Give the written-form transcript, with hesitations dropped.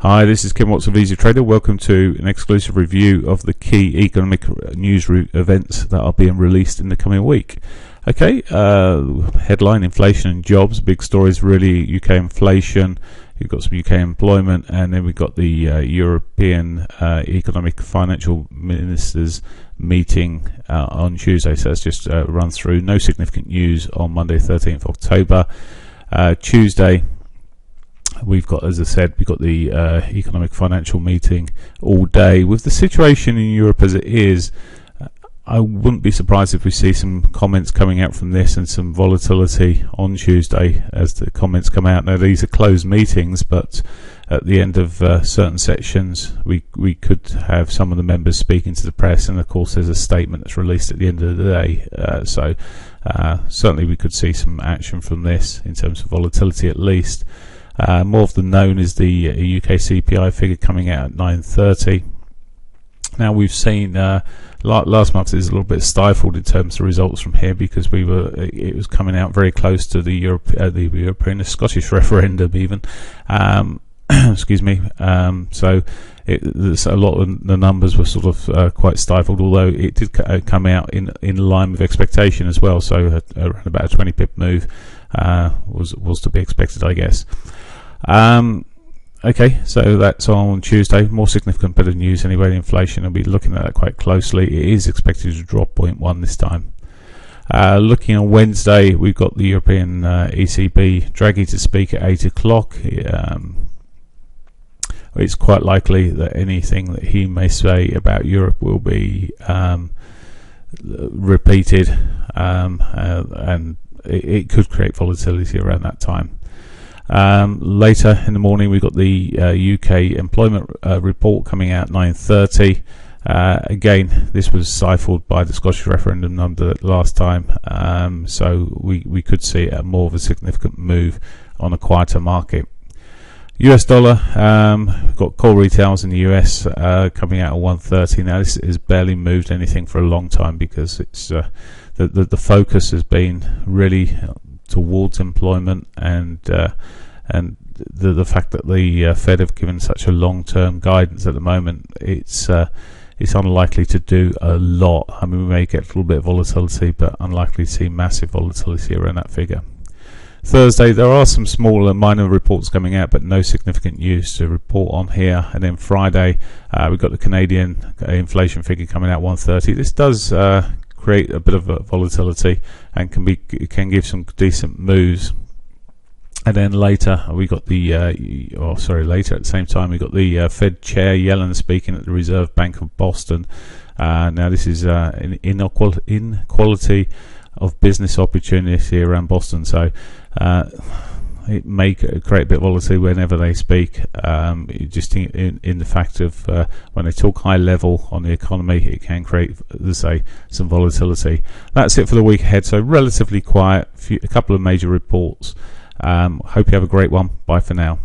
Hi, this is Kym Watson of Easy Trader. Welcome to an exclusive review of the key economic news events that are being released in the coming week. Okay, headline, inflation and jobs. Big stories really, UK inflation. You've got some UK employment, and then we've got the European Economic Financial Ministers meeting on Tuesday. So let's just run through. No significant news on Monday, 13th October. Tuesday, we've got, as I said, we've got the economic financial meeting all day. With the situation in Europe as it is, I wouldn't be surprised if we see some comments coming out from this and some volatility on Tuesday as the comments come out. Now, these are closed meetings, but at the end of certain sections, we could have some of the members speaking to the press, and of course there's a statement that's released at the end of the day. So certainly we could see some action from this in terms of volatility at least. More of the known is the UK CPI figure coming out at 9:30. Now we've seen last month is a little bit stifled in terms of results from here because it was coming out very close to the European, Scottish referendum even. Excuse me. So there's a lot of the numbers were sort of quite stifled, although it did come out in line with expectation as well. So around about a 20 pip move was to be expected, I guess. Okay, so that's on Tuesday. More significant bit of news anyway. The inflation, I'll be looking at that quite closely. It is expected to drop 0.1 this time. Looking on Wednesday, we've got the European ECB Draghi to speak at 8 o'clock. It's quite likely that anything that he may say about Europe will be repeated, and it could create volatility around that time. Later in the morning, we've got the UK employment report coming out 9:30. Again, this was stifled by the Scottish referendum number last time, so we could see more of a significant move on a quieter market. US dollar, we've got core retails in the US coming out at 130. Now this has barely moved anything for a long time because it's the focus has been really towards employment and the fact that the Fed have given such a long-term guidance at the moment, it's unlikely to do a lot. I mean, we may get a little bit of volatility, but unlikely to see massive volatility around that figure. Thursday, there are some smaller minor reports coming out, but no significant news to report on here. And then Friday, we've got the Canadian inflation figure coming out 130. This does create a bit of volatility and can give some decent moves. And then later we got later at the same time we got the Fed Chair Yellen speaking at the Reserve Bank of Boston. Now this is inequality of business opportunity around Boston, so it may create a bit of volatility whenever they speak. Just in the fact of when they talk high level on the economy, it can create, as I say, some volatility. That's it for the week ahead, so relatively quiet, a couple of major reports. Hope you have a great one. Bye for now.